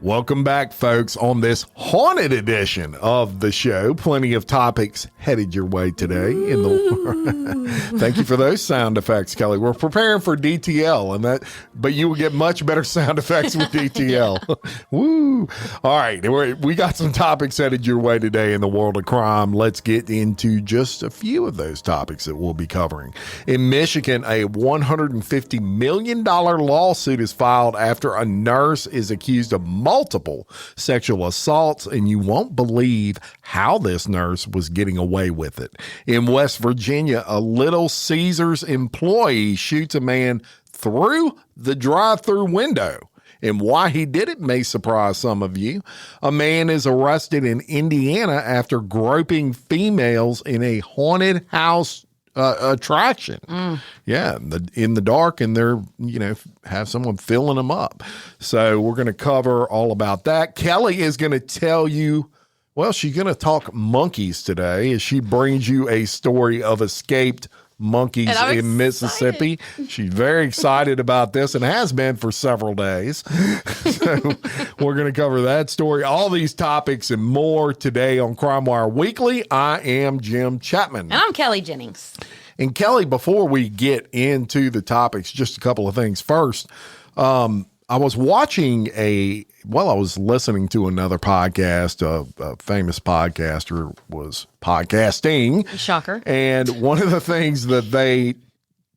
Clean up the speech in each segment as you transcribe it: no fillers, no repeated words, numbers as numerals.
Welcome back, folks, on this haunted edition of the show. Plenty of topics headed your way today. Thank you for those sound effects, Kelly. We're preparing for DTL, but you will get much better sound effects with DTL. Woo! All right, we got some topics headed your way today in the world of crime. Let's get into just a few of those topics that we'll be covering. In Michigan, a $150 million lawsuit is filed after a nurse is accused of multiple sexual assaults, and you won't believe how this nurse was getting away with it. In West Virginia, a Little Caesars employee shoots a man through the drive-through window. And why he did it may surprise some of you. A man is arrested in Indiana after groping females in a haunted house attraction. Yeah, in the dark, and they're, have someone filling them up. So we're going to cover all about that. Kelly is going to tell you, well, she's going to talk monkeys today as she brings you a story of escaped monkeys in Mississippi. She's very excited about this and has been for several days. So we're going to cover that story, all these topics and more today on Crime Wire Weekly. I am Jim Chapman. And I'm Kelly Jennings. And Kelly, before we get into the topics, just a couple of things. First, I was listening to another podcast. A famous podcaster was podcasting. Shocker. And one of the things that they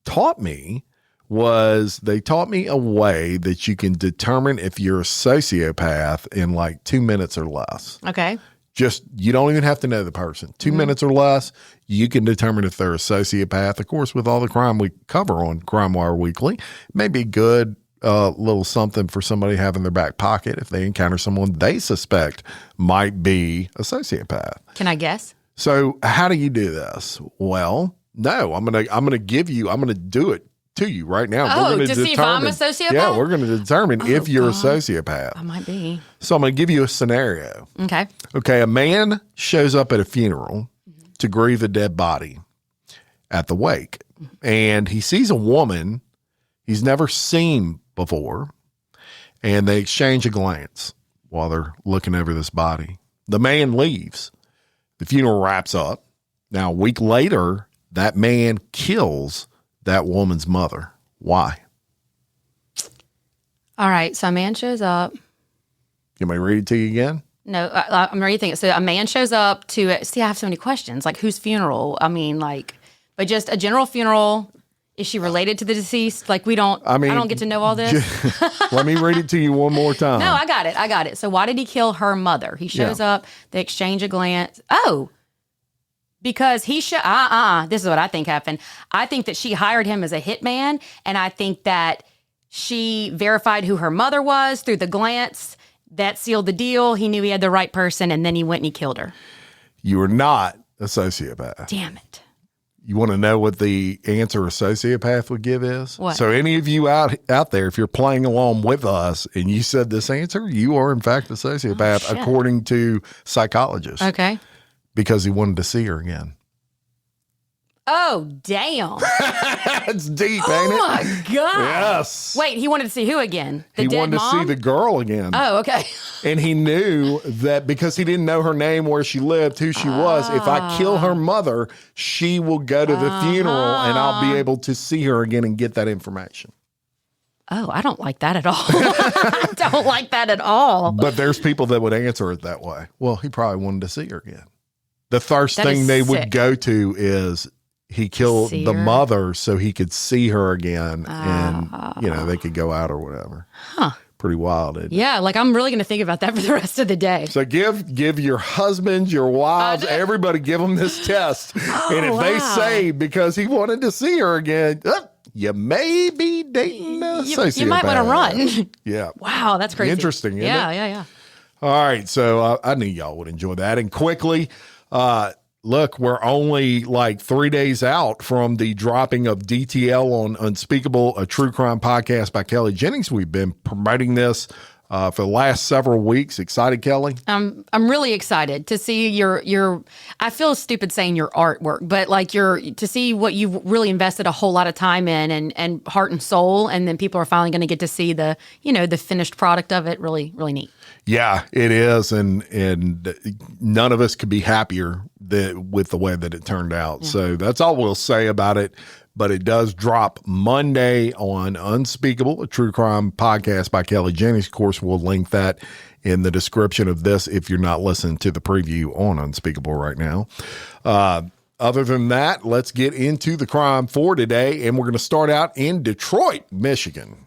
taught me was a way that you can determine if you're a sociopath in like 2 minutes or less. Okay. You don't even have to know the person. 2 minutes or less, you can determine if they're a sociopath. Of course, with all the crime we cover on Crime Wire Weekly, it may be good. Little something for somebody to have in their back pocket if they encounter someone they suspect might be a sociopath. Can I guess? So how do you do this? Well, no, I'm gonna do it to you right now. Oh, to see if I'm a sociopath? Yeah, we're gonna determine if you're a sociopath. I might be. So I'm gonna give you a scenario. Okay, a man shows up at a funeral to grieve a dead body at the wake, and he sees a woman he's never seen before, and they exchange a glance while they're looking over this body. The man leaves. The funeral wraps up. Now, a week later, that man kills that woman's mother. Why? All right, so a man shows up. You may read it to you again? No, I'm reading it. So a man shows up to, see, I have so many questions, like whose funeral? I mean, but just a general funeral. Is she related to the deceased? I don't get to know all this. Let me read it to you one more time. No, I got it. So why did he kill her mother? He shows up, they exchange a glance. Oh, because this is what I think happened. I think that she hired him as a hitman, and I think that she verified who her mother was through the glance. That sealed the deal. He knew he had the right person, and then he went and he killed her. You are not a sociopath. Damn it. You want to know what the answer a sociopath would give is? What? So any of you out there, if you're playing along with us and you said this answer, you are in fact a sociopath according to psychologists. Okay. Because he wanted to see her again. Oh, damn. It's deep, ain't it? Oh, my God. Yes. Wait, he wanted to see who again? He wanted to see the girl again. Oh, okay. And he knew that because he didn't know her name, where she lived, who she was, if I kill her mother, she will go to the funeral and I'll be able to see her again and get that information. Oh, I don't like that at all. I don't like that at all. But there's people that would answer it that way. Well, he probably wanted to see her again. The first thing they would go to is he killed the mother so he could see her again and, they could go out or whatever. Huh. Pretty wild, isn't it? Yeah, I'm really going to think about that for the rest of the day. So give your husbands, your wives, everybody give them this test. And if they say because he wanted to see her again, you may be dating a sociopath. You might want to run. Yeah. Wow, that's crazy. Interesting, isn't it? Yeah. All right, so I knew y'all would enjoy that. And quickly, look, we're only like 3 days out from the dropping of DTL on Unspeakable, a true crime podcast by Kelly Jennings. We've been promoting this for the last several weeks. Excited, Kelly? I'm really excited to see your. I feel stupid saying your artwork, but like to see what you've really invested a whole lot of time in and heart and soul, and then people are finally going to get to see the finished product of it. Really, really neat. Yeah, it is, and none of us could be happier with the way that it turned out. Yeah. So that's all we'll say about it. But it does drop Monday on Unspeakable, a true crime podcast by Kelly Jennings. Of course, we'll link that in the description of this if you're not listening to the preview on Unspeakable right now. Other than that, let's get into the crime for today. And we're going to start out in Detroit, Michigan.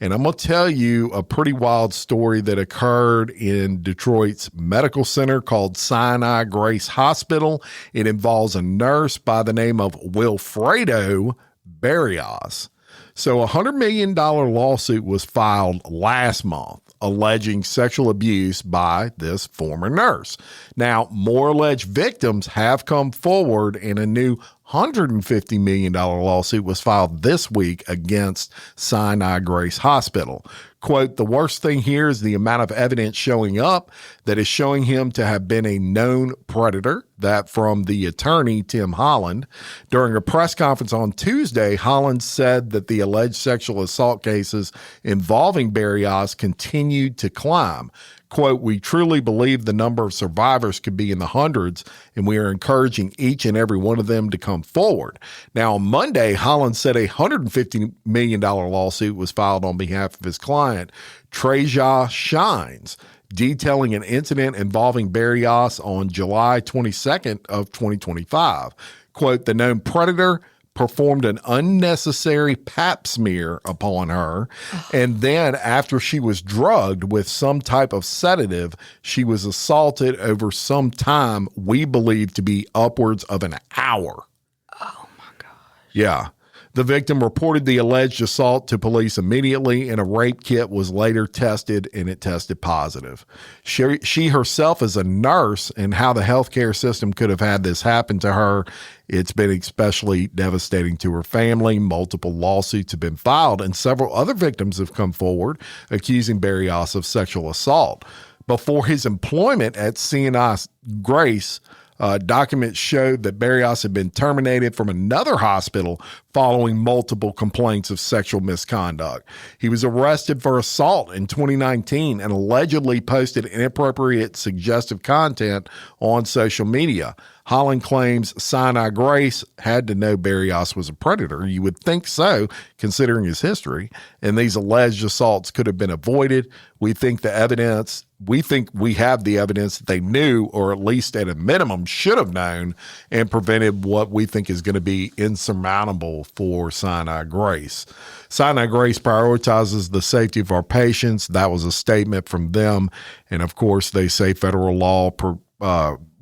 And I'm going to tell you a pretty wild story that occurred in Detroit's medical center called Sinai Grace Hospital. It involves a nurse by the name of Wilfredo Barrios. So a $100 million lawsuit was filed last month alleging sexual abuse by this former nurse. Now, more alleged victims have come forward, and a new $150 million lawsuit was filed this week against Sinai Grace Hospital. Quote, the worst thing here is the amount of evidence showing up that is showing him to have been a known predator. That from the attorney, Tim Holland. During a press conference on Tuesday, Holland said that the alleged sexual assault cases involving Barrios continued to climb. Quote, we truly believe the number of survivors could be in the hundreds, and we are encouraging each and every one of them to come forward. Now, on Monday, Holland said a $150 million lawsuit was filed on behalf of his client, Treja Shines, detailing an incident involving Barrios on July 22nd of 2025. Quote, the known predator performed an unnecessary pap smear upon her. And then after she was drugged with some type of sedative, she was assaulted over some time we believe to be upwards of an hour. Oh my gosh. Yeah. The victim reported the alleged assault to police immediately, and a rape kit was later tested, and it tested positive. She herself is a nurse, and how the healthcare system could have had this happen to her, it's been especially devastating to her family. Multiple lawsuits have been filed, and several other victims have come forward accusing Barrios of sexual assault. Before his employment at Sinai Grace, documents showed that Barrios had been terminated from another hospital following multiple complaints of sexual misconduct. He was arrested for assault in 2019 and allegedly posted inappropriate suggestive content on social media. Holland claims Sinai Grace had to know Barrios was a predator. You would think so, considering his history, and these alleged assaults could have been avoided. We think we have the evidence that they knew, or at least at a minimum should have known, and prevented what we think is going to be insurmountable for Sinai Grace. Sinai Grace prioritizes the safety of our patients. That was a statement from them. And of course, they say federal law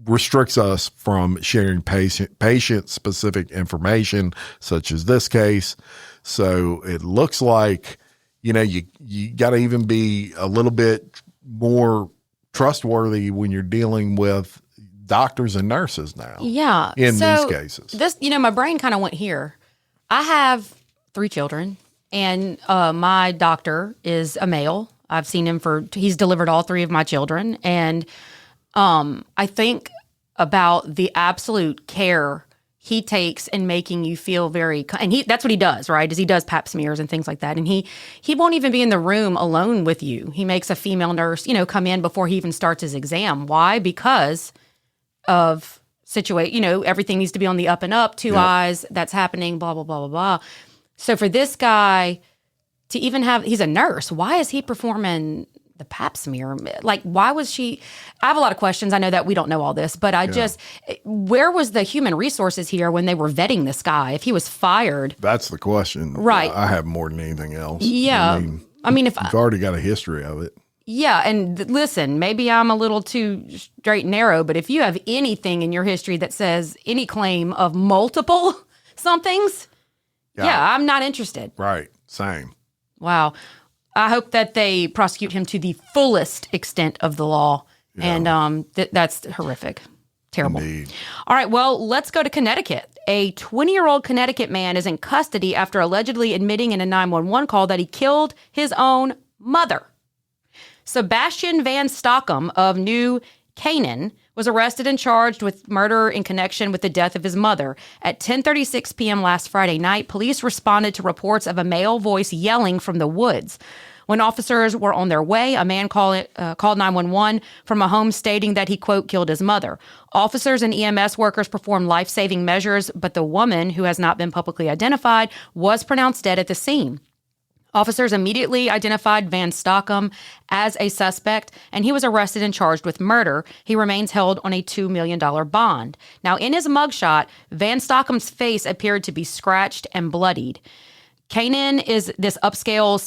restricts us from sharing patient-specific information, such as this case. So it looks like, you got to even be a little bit more trustworthy when you're dealing with doctors and nurses now. Yeah. In these cases. This, my brain kind of went here. I have 3 children, and my doctor is a male. I've seen him he's delivered all 3 of my children. And I think about the absolute care he takes in making you feel and that's what he does, right? Is he does pap smears and things like that. And he won't even be in the room alone with you. He makes a female nurse, come in before he even starts his exam. Why? Because of everything needs to be on the up and up, 2 eyes, that's happening, blah, blah, blah, blah, blah. So for this guy to even he's a nurse, why is he performing the pap smear? Like, why was she? I have a lot of questions. I know that we don't know all this, but where was the human resources here when they were vetting this guy? If he was fired. That's the question. Right. I have more than anything else. Yeah. I mean, if you've already got a history of it. Yeah. And listen, maybe I'm a little too straight and narrow, but if you have anything in your history that says any claim of multiple somethings, I'm not interested. Right. Same. Wow. I hope that they prosecute him to the fullest extent of the law. Yeah. And that's horrific. Terrible. Indeed. All right, well, let's go to Connecticut. A 20-year-old Connecticut man is in custody after allegedly admitting in a 911 call that he killed his own mother. Sebastian Van Stockham of New Canaan was arrested and charged with murder in connection with the death of his mother. At 10:36 p.m. last Friday night, police responded to reports of a male voice yelling from the woods. When officers were on their way, a man called 911 from a home stating that he, quote, killed his mother. Officers and EMS workers performed life-saving measures, but the woman, who has not been publicly identified, was pronounced dead at the scene. Officers immediately identified Van Stockham as a suspect, and he was arrested and charged with murder. He remains held on a $2 million bond. Now, in his mugshot, Van Stockham's face appeared to be scratched and bloodied. Canaan is this upscale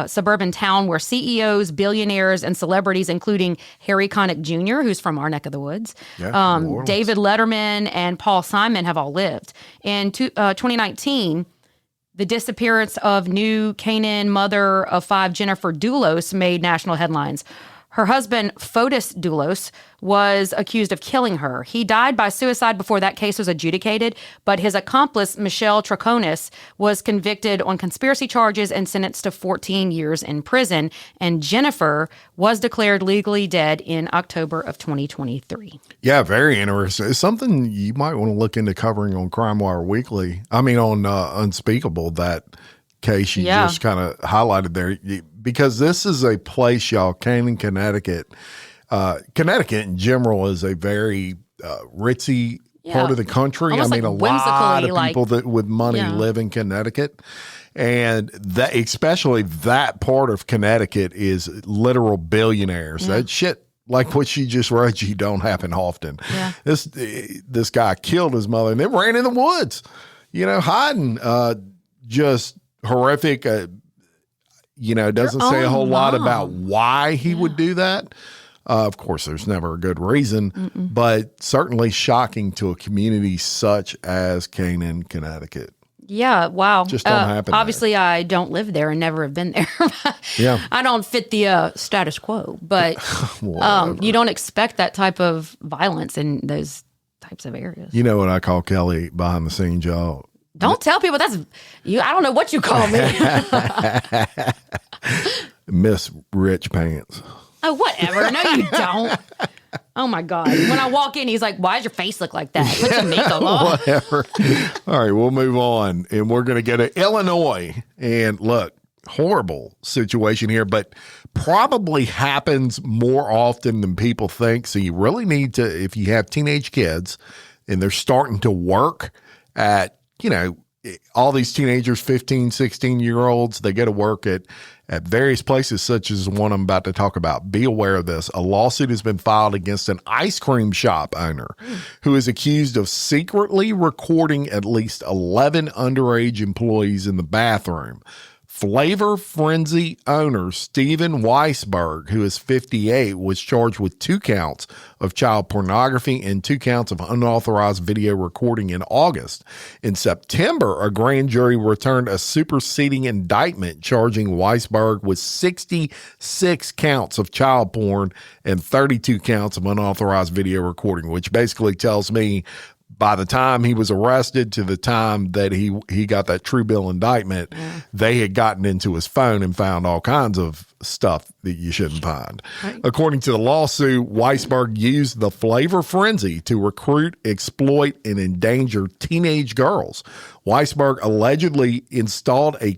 suburban town where CEOs, billionaires, and celebrities, including Harry Connick Jr., who's from our neck of the woods, David Letterman, and Paul Simon have all lived. In 2019, the disappearance of New Canaan mother of 5, Jennifer Doulos, made national headlines. Her husband, Fotis Doulos, was accused of killing her. He died by suicide before that case was adjudicated, but his accomplice, Michelle Troconis, was convicted on conspiracy charges and sentenced to 14 years in prison. And Jennifer was declared legally dead in October of 2023. Yeah, very interesting. It's something you might want to look into covering on Crime Wire Weekly. I mean, on Unspeakable, that case you just kind of highlighted there, because this is a place, y'all, Canaan, Connecticut. Connecticut in general is a very ritzy part of the country. Almost I mean, like a lot of whimsically, people that with money live in Connecticut. And that, especially that part of Connecticut, is literal billionaires. That shit, like what she just read, you don't happen often. Yeah. This guy killed his mother and then ran in the woods, hiding. Just horrific. Doesn't say a whole lot about why he would do that. Of course, there's never a good reason, but certainly shocking to a community such as Canaan, Connecticut. Yeah, wow. Just don't happen. Obviously, there. I don't live there and never have been there. I don't fit the status quo, but you don't expect that type of violence in those types of areas. You know what I call Kelly behind the scenes, y'all? Don't tell people that's you. I don't know what you call me. Miss Rich Pants. Oh, whatever. No, you don't. Oh, my God. When I walk in, he's like, why does your face look like that? Put some makeup on. Whatever. All right, we'll move on. And we're going to go to Illinois. And look, horrible situation here, but probably happens more often than people think. So you really need to, if you have teenage kids and they're starting to work at, all these teenagers, 15, 16-year-olds, they go to work at various places such as the one I'm about to talk about. Be aware of this. A lawsuit has been filed against an ice cream shop owner who is accused of secretly recording at least 11 underage employees in the bathroom. Flavor Frenzy owner Steven Weisberg, who is 58, was charged with 2 counts of child pornography and 2 counts of unauthorized video recording in August. In September, a grand jury returned a superseding indictment charging Weisberg with 66 counts of child porn and 32 counts of unauthorized video recording, which basically tells me by the time he was arrested to the time that he got that true bill indictment, they had gotten into his phone and found all kinds of stuff that you shouldn't find. Right. According to the lawsuit, Weisberg used the Flavor Frenzy to recruit, exploit, and endanger teenage girls. Weisberg allegedly installed a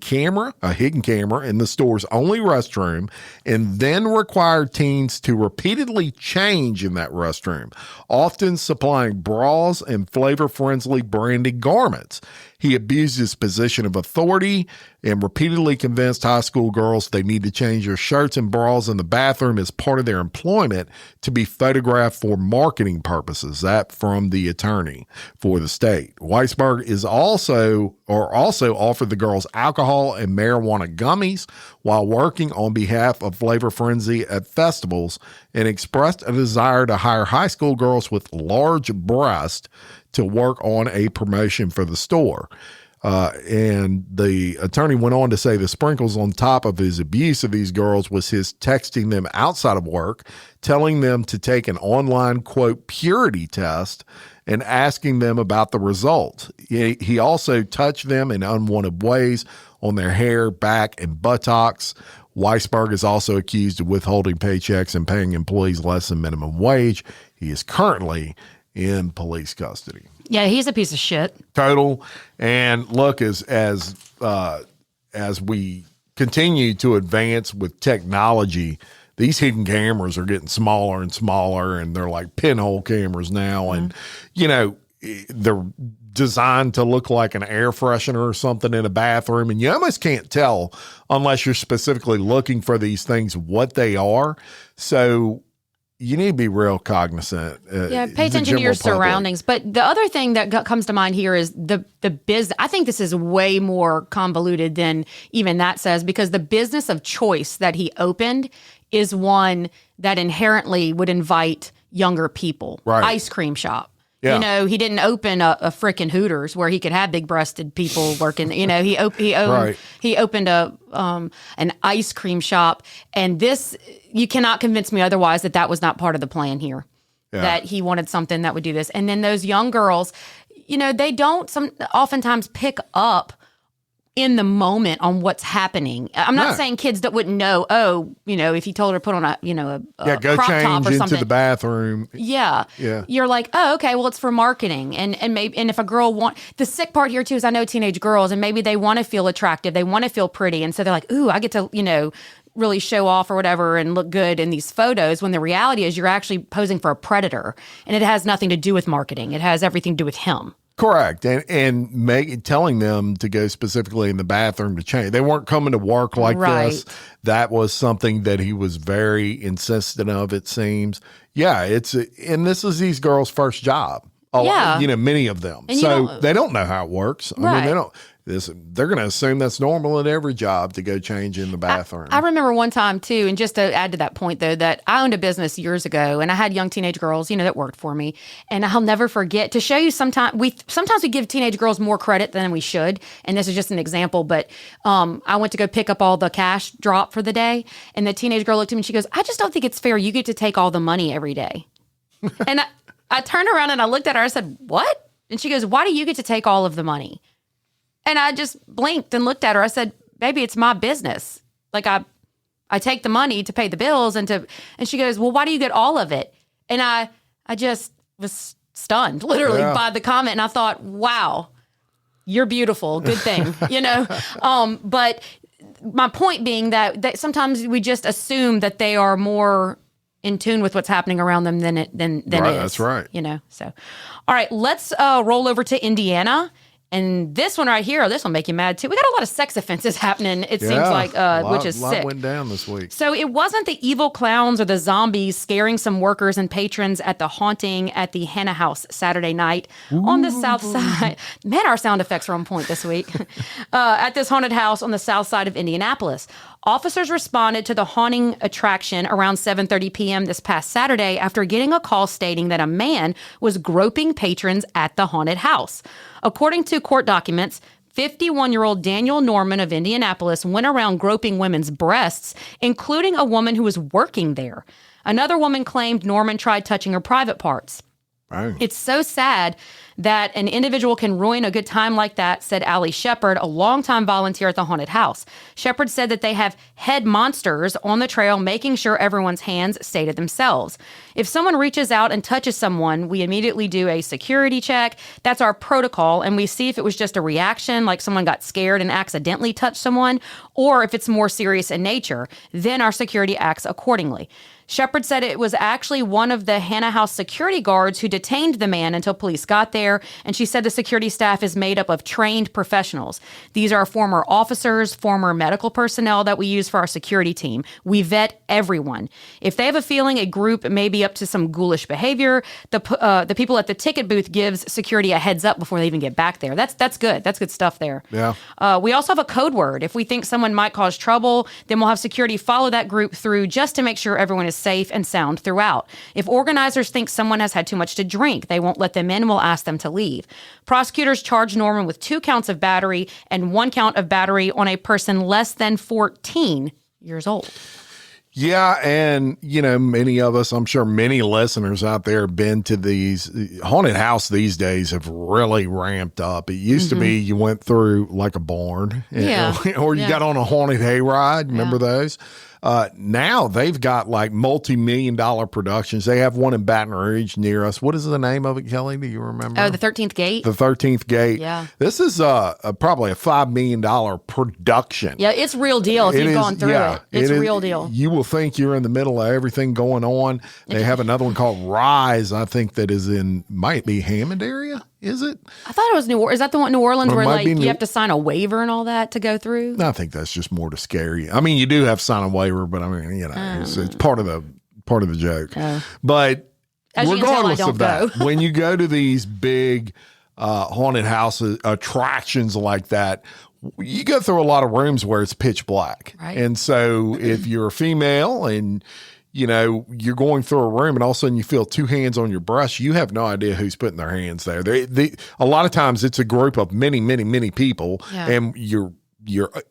hidden camera, in the store's only restroom, and then required teens to repeatedly change in that restroom, often supplying bras and Flavor Frenzy branded garments. He abused his position of authority and repeatedly convinced high school girls they need to change their shirts and bras in the bathroom as part of their employment to be photographed for marketing purposes. That from the attorney for the state. Weisberg is also offered the girls alcohol and marijuana gummies while working on behalf of Flavor Frenzy at festivals, and expressed a desire to hire high school girls with large breasts to work on a promotion for the store. And the attorney went on to say the sprinkles on top of his abuse of these girls was his texting them outside of work, telling them to take an online, quote, purity test, and asking them about the results. He also touched them in unwanted ways on their hair, back, and buttocks. Weisberg is also accused of withholding paychecks and paying employees less than minimum wage. He is currently in police custody. Yeah, he's a piece of shit. Total. And look, as we continue to advance with technology, these hidden cameras are getting smaller and smaller, and they're like pinhole cameras now. And, they're designed to look like an air freshener or something in a bathroom. And you almost can't tell unless you're specifically looking for these things, what they are. So you need to be real cognizant. Pay attention to your surroundings. But the other thing that comes to mind here is the business. I think this is way more convoluted than even that says, because the business of choice that he opened is one that inherently would invite younger people. Right. Ice cream shop. Yeah. He didn't open a frickin' Hooters where he could have big-breasted people working. He opened an ice cream shop, and this, you cannot convince me otherwise that was not part of the plan here. Yeah. That he wanted something that would do this. And then those young girls, they don't oftentimes pick up in the moment on what's happening. I'm not saying kids that wouldn't know, if you told her to put on a go crop change top or into something. the bathroom. Yeah. You're like, oh, okay, well, it's for marketing. And if a girl the sick part here too is I know teenage girls, and maybe they want to feel attractive, they want to feel pretty. And so they're like, ooh, I get to, really show off or whatever and look good in these photos, when the reality is you're actually posing for a predator, and it has nothing to do with marketing. It has everything to do with him. Correct. And telling them to go specifically in the bathroom to change. They weren't coming to work like this. That was something that he was very insistent of, it seems. Yeah, and this is these girls' first job. Many of them. And so they don't know how it works. I mean, they don't. They're going to assume that's normal at every job to go change in the bathroom. I remember one time too, and just to add to that point though, that I owned a business years ago, and I had young teenage girls, that worked for me. And I'll never forget, to show you sometimes we give teenage girls more credit than we should. And this is just an example, but I went to go pick up all the cash drop for the day, and the teenage girl looked at me and she goes, I just don't think it's fair. You get to take all the money every day. And I turned around and I looked at her. I said, what? And she goes, why do you get to take all of the money? And I just blinked and looked at her. I said, baby, it's my business. Like I take the money to pay the bills and she goes, well, why do you get all of it? And I just was stunned literally by the comment. And I thought, wow, you're beautiful. Good thing, but my point being that sometimes we just assume that they are more in tune with what's happening around them than it is. That's right. So, all right, let's roll over to Indiana. And this one right here, this will make you mad too. We got a lot of sex offenses happening, it seems like, which is sick. A lot went down this week. So it wasn't the evil clowns or the zombies scaring some workers and patrons at the haunting at the Hannah House Saturday night on the south side. Man, our sound effects are on point this week. At this haunted house on the south side of Indianapolis. Officers responded to the haunting attraction around 7:30 p.m. this past Saturday after getting a call stating that a man was groping patrons at the haunted house. According to court documents, 51-year-old Daniel Norman of Indianapolis went around groping women's breasts, including a woman who was working there. Another woman claimed Norman tried touching her private parts. Right. It's so sad that an individual can ruin a good time like that, said Allie Shepard, a longtime volunteer at the haunted house. Shepard said that they have head monsters on the trail, making sure everyone's hands stay to themselves. If someone reaches out and touches someone, we immediately do a security check. That's our protocol, and we see if it was just a reaction, like someone got scared and accidentally touched someone, or if it's more serious in nature. Then our security acts accordingly. Shepard said it was actually one of the Hannah House security guards who detained the man until police got there, and she said the security staff is made up of trained professionals. These are former officers, former medical personnel that we use for our security team. We vet everyone. If they have a feeling a group may be up to some ghoulish behavior, the people at the ticket booth gives security a heads up before they even get back there. That's good. That's good stuff there. Yeah. We also have a code word. If we think someone might cause trouble, then we'll have security follow that group through just to make sure everyone is safe and sound throughout. If organizers think someone has had too much to drink, they won't let them in and will ask them to leave. Prosecutors charged Norman with 2 counts of battery and 1 count of battery on a person less than 14 years old. Yeah, and many of us, I'm sure many listeners out there have been to these haunted house these days have really ramped up. It used to be you went through like a barn, or you got on a haunted hayride. Remember those? Now they've got like multi-million-dollar productions. They have one in Baton Rouge near us. What is the name of it, Kelly? Do you remember? Oh, the 13th Gate. The 13th Gate. Yeah. This is probably a $5 million production. Yeah, it's real deal if you've gone through it. It's real deal. You will think you're in the middle of everything going on. They have another one called Rise, I think, that is might be Hammond area. Is it? I thought it was New Orleans. Is that the one New Orleans where like you have to sign a waiver and all that to go through? I think that's just more to scare you. I mean, you do have to sign a waiver, but I mean, it's part of the joke. But as regardless of that, go. when you go to these big haunted houses, attractions like that, you go through a lot of rooms where it's pitch black. Right. And so if you're a female and you're going through a room and all of a sudden you feel two hands on your breast, you have no idea who's putting their hands there. A lot of times it's a group of many, many, many people, and you're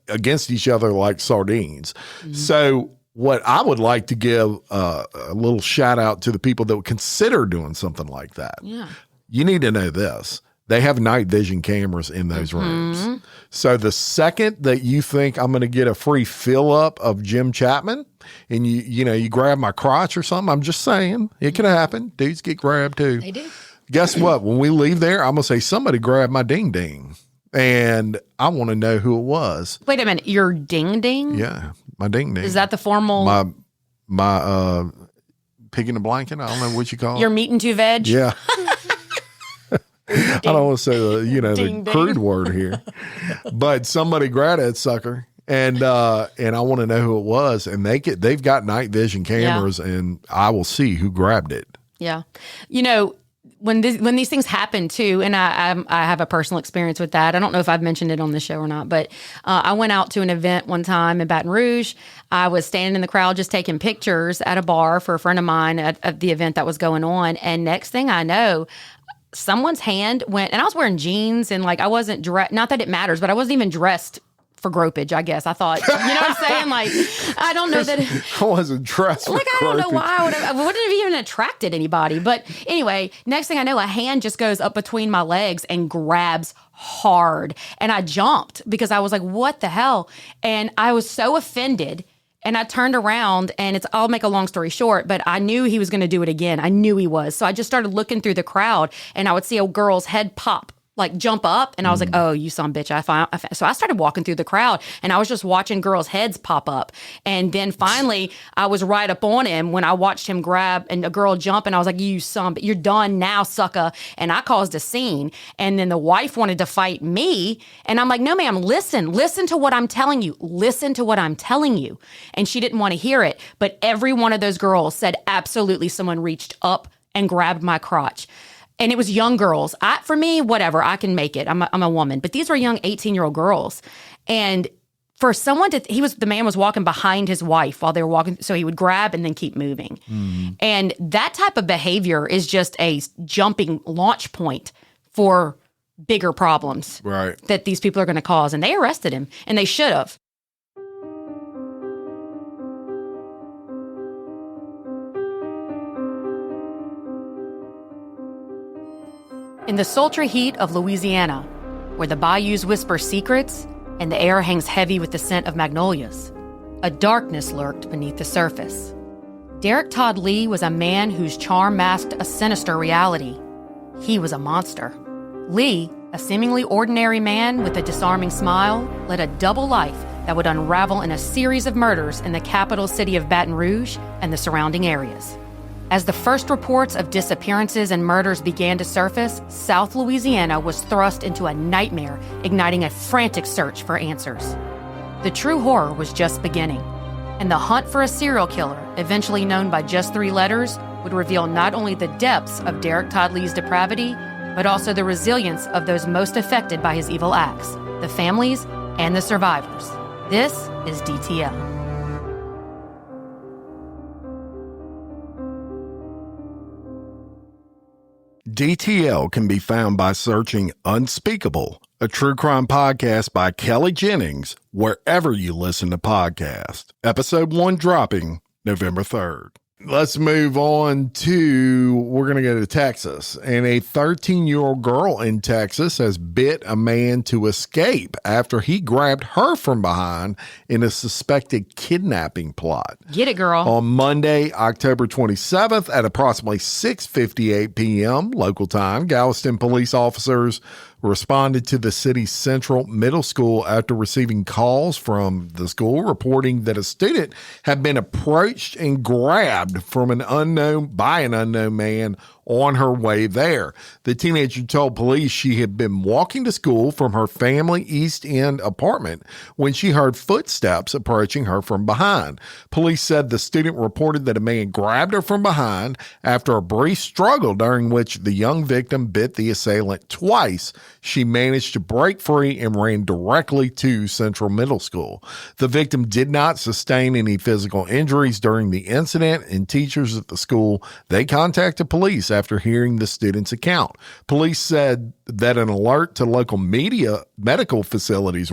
against each other like sardines. So what I would like to give a little shout out to the people that would consider doing something like that. Yeah. You need to know this. They have night vision cameras in those rooms. So the second that you think I'm going to get a free fill up of Jim Chapman and you grab my crotch or something, I'm just saying it can happen. Dudes get grabbed too. They do. Guess what? When we leave there, I'm going to say somebody grabbed my ding ding and I want to know who it was. Wait a minute. Your ding ding? Yeah. My ding ding. Is that the formal? My pig in the blanket. I don't know what you call it. Your meat and two veg? Yeah. I don't want to say Ding, the crude word here, but somebody grabbed that sucker, and I want to know who it was. And they've got night vision cameras, and I will see who grabbed it. Yeah, when these things happen too, and I have a personal experience with that. I don't know if I've mentioned it on the show or not, but I went out to an event one time in Baton Rouge. I was standing in the crowd just taking pictures at a bar for a friend of mine at the event that was going on, and next thing I know, someone's hand went, and I was wearing jeans and like I wasn't dressed, not that it matters, but I wasn't even dressed for gropage, I guess. I thought, you know what I'm saying? Like, I don't know that. I wasn't dressed for I don't know gropage. why I wouldn't have even attracted anybody. But anyway, next thing I know, a hand just goes up between my legs and grabs hard. And I jumped because I was like, what the hell? And I was so offended. And I turned around and I'll make a long story short, but I knew he was going to do it again. I knew he was. So I just started looking through the crowd and I would see a girl's head pop, like jump up. And I was like, oh, you son of a bitch. So I started walking through the crowd and I was just watching girls' heads pop up. And then finally I was right up on him when I watched him grab and a girl jump and I was like, you son, you're done now, sucker. And I caused a scene. And then the wife wanted to fight me. And I'm like, no, ma'am, listen to what I'm telling you. Listen to what I'm telling you. And she didn't want to hear it. But every one of those girls said, absolutely, someone reached up and grabbed my crotch. And it was young girls. For me, whatever, I can make it. I'm a woman. But these were young 18-year-old girls. And for someone the man was walking behind his wife while they were walking. So he would grab and then keep moving. And that type of behavior is just a jumping launch point for bigger problems that these people are going to cause. And they arrested him, and they should have. In the sultry heat of Louisiana, where the bayous whisper secrets and the air hangs heavy with the scent of magnolias, a darkness lurked beneath the surface. Derek Todd Lee was a man whose charm masked a sinister reality. He was a monster. Lee, a seemingly ordinary man with a disarming smile, led a double life that would unravel in a series of murders in the capital city of Baton Rouge and the surrounding areas. As the first reports of disappearances and murders began to surface, South Louisiana was thrust into a nightmare, igniting a frantic search for answers. The true horror was just beginning, and the hunt for a serial killer, eventually known by just 3 letters, would reveal not only the depths of Derek Todd Lee's depravity, but also the resilience of those most affected by his evil acts, the families and the survivors. This is DTL. DTL can be found by searching Unspeakable, a true crime podcast by Kelly Jennings, wherever you listen to podcasts. Episode 1 dropping November 3rd. Let's move on to, we're going to go to Texas. And a 13-year-old girl in Texas has bit a man to escape after he grabbed her from behind in a suspected kidnapping plot. Get it, girl. On Monday, October 27th at approximately 6:58 p.m. local time, Galveston police officers responded to the city's Central Middle School after receiving calls from the school reporting that a student had been approached and grabbed by an unknown man on her way there. The teenager told police she had been walking to school from her family East End apartment when she heard footsteps approaching her from behind. Police said the student reported that a man grabbed her from behind after a brief struggle during which the young victim bit the assailant twice. She managed to break free and ran directly to Central Middle School. The victim did not sustain any physical injuries during the incident, and teachers at the school, they contacted police after hearing the student's account. Police said that an alert to local medical facilities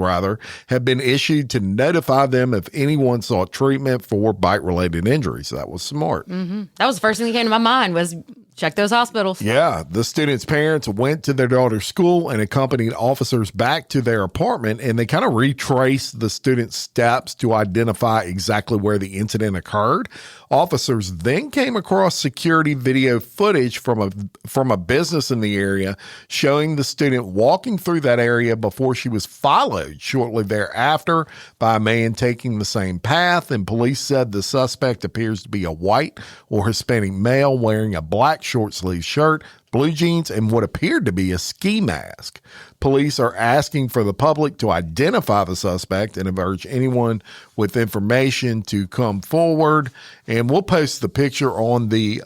had been issued to notify them if anyone sought treatment for bite-related injuries. That was smart. Mm-hmm. That was the first thing that came to my mind was check those hospitals. Yeah. The student's parents went to their daughter's school and accompanied officers back to their apartment, and they kind of retraced the student's steps to identify exactly where the incident occurred. Officers then came across security video footage from a business in the area showing the student walking through that area before she was followed shortly thereafter by a man taking the same path, and police said the suspect appears to be a white or Hispanic male wearing a black short-sleeved shirt, blue jeans, and what appeared to be a ski mask. Police are asking for the public to identify the suspect and have urged anyone with information to come forward. And we'll post the picture on the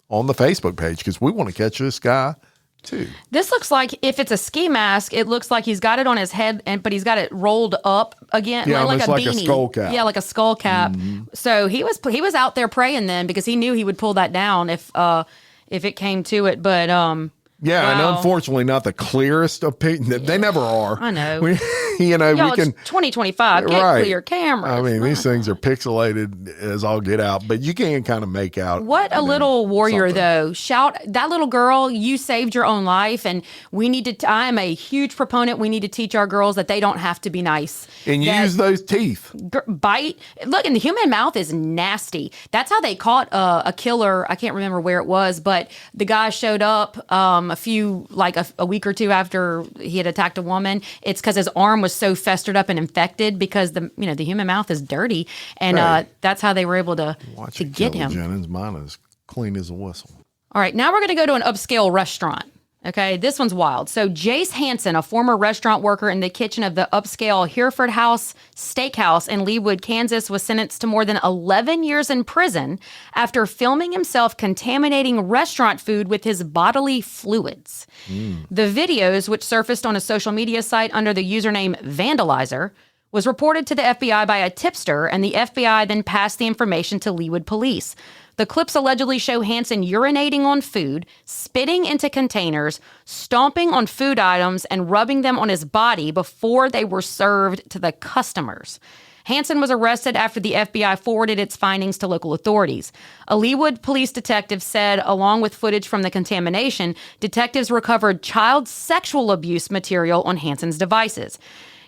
Facebook page because we want to catch this guy too. This looks like, if it's a ski mask, it looks like he's got it on his head, but he's got it rolled up again, yeah, like a like beanie. A skull cap. Yeah, like a skull cap. Mm-hmm. So he was out there praying then because he knew he would pull that down if it came to it. But yeah, wow. And unfortunately, not the clearest of pictures. They never are. I know. Y'all, we can. It's 2025. Get clear cameras. I mean, these things are pixelated as all get out, but you can kind of make out. What a little warrior, something. Though. Shout, that little girl, you saved your own life, and we need to. I am a huge proponent. We need to teach our girls that they don't have to be nice. And use those teeth. Bite. Look, and the human mouth is nasty. That's how they caught a killer. I can't remember where it was, but the guy showed up a week or two after he had attacked a woman. It's because his arm was so festered up and infected because the human mouth is dirty, and that's how they were able to get him. Jennings, mine is clean as a whistle. All right, now we're going to go to an upscale restaurant. Okay, this one's wild. So Jace Hansen, a former restaurant worker in the kitchen of the upscale Hereford House Steakhouse in Leawood, Kansas, was sentenced to more than 11 years in prison after filming himself contaminating restaurant food with his bodily fluids. The videos, which surfaced on a social media site under the username Vandalizer, was reported to the FBI by a tipster, and the FBI then passed the information to Leawood police. The clips allegedly show Hansen urinating on food, spitting into containers, stomping on food items, and rubbing them on his body before they were served to the customers. Hansen was arrested after the FBI forwarded its findings to local authorities. A Leawood police detective said, along with footage from the contamination, detectives recovered child sexual abuse material on Hansen's devices.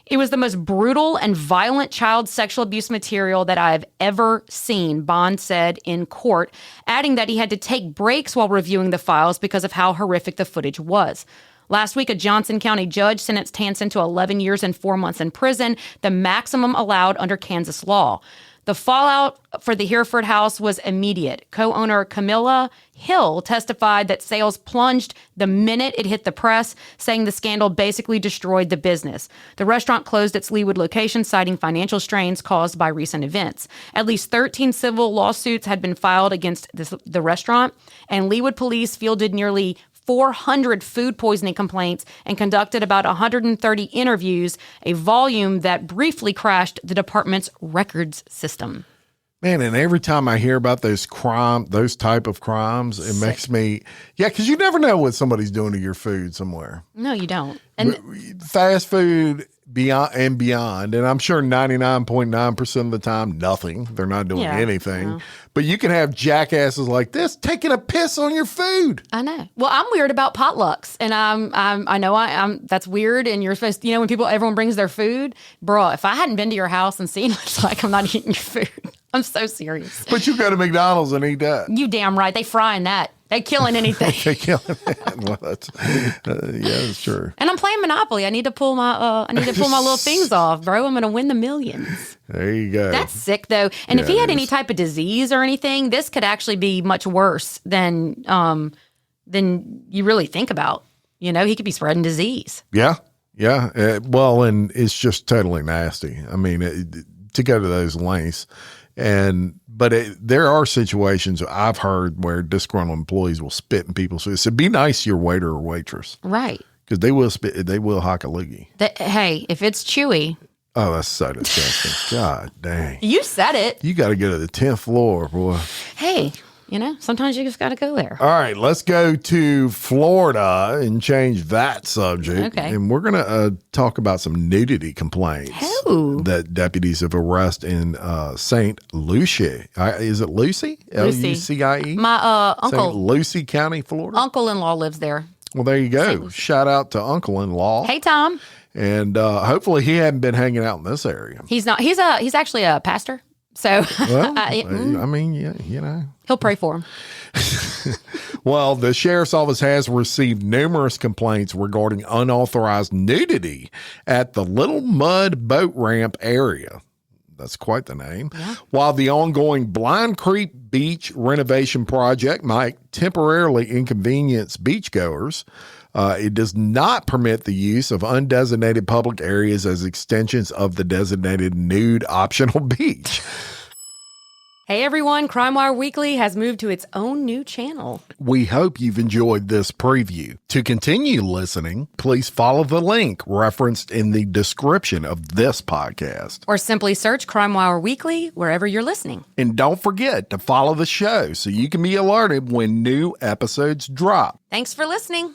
It was the most brutal and violent child sexual abuse material that I have ever seen, Bond said in court, adding that he had to take breaks while reviewing the files because of how horrific the footage was. Last week, a Johnson County judge sentenced Hansen to 11 years and 4 months in prison, the maximum allowed under Kansas law. The fallout for the Hereford House was immediate. Co-owner Camilla Hill testified that sales plunged the minute it hit the press, saying the scandal basically destroyed the business. The restaurant closed its Leawood location, citing financial strains caused by recent events. At least 13 civil lawsuits had been filed against the restaurant, and Leawood police fielded nearly 400 food poisoning complaints and conducted about 130 interviews, a volume that briefly crashed the department's records system. Man, and every time I hear about those type of crimes, it makes me, because you never know what somebody's doing to your food somewhere. No, you don't. And fast food, beyond. And I'm sure 99.9% of the time, nothing. They're not doing anything. No. But you can have jackasses like this taking a piss on your food. I know. Well, I'm weird about potlucks, and I know I'm that's weird. And you're supposed to, when everyone brings their food, bro. If I hadn't been to your house and seen it's like I'm not eating your food, I'm so serious. But you go to McDonald's and eat that. You damn right. They frying that. They killing anything. They killing it. Well, that's that's true. And I'm playing Monopoly. I need to pull my little things off, bro. I'm gonna win the millions. There you go. That's sick though. And if he had any type of disease or anything, this could actually be much worse than you really think about. He could be spreading disease. Yeah. Yeah. Well, and it's just totally nasty. I mean, to go to those lengths. But there are situations I've heard where disgruntled employees will spit in people's food. So be nice to your waiter or waitress. Right. Because they will spit, they will hock a loogie. Hey, if it's chewy. Oh, that's so disgusting. God dang. You said it. You got to go to the 10th floor, boy. Hey, sometimes you just got to go there. All right, let's go to Florida and change that subject. Okay. And we're going to talk about some nudity complaints that deputies have arrested in St. Lucie. Is it Lucie? Lucie? My uncle. St. Lucie County, Florida? Uncle-in-law lives there. Well, there you go. Shout out to Uncle-in-law. Hey, Tom. And hopefully he hadn't been hanging out in this area. He's not. He's actually a pastor. So, well, I mean, yeah, he'll pray for him. Well, the sheriff's office has received numerous complaints regarding unauthorized nudity at the Little Mud Boat Ramp area. That's quite the name. Yeah. While the ongoing Blind Creek Beach renovation project might temporarily inconvenience beachgoers, it does not permit the use of undesignated public areas as extensions of the designated nude optional beach. Hey everyone, Crime Wire Weekly has moved to its own new channel. We hope you've enjoyed this preview. To continue listening, please follow the link referenced in the description of this podcast. Or simply search Crime Wire Weekly wherever you're listening. And don't forget to follow the show so you can be alerted when new episodes drop. Thanks for listening.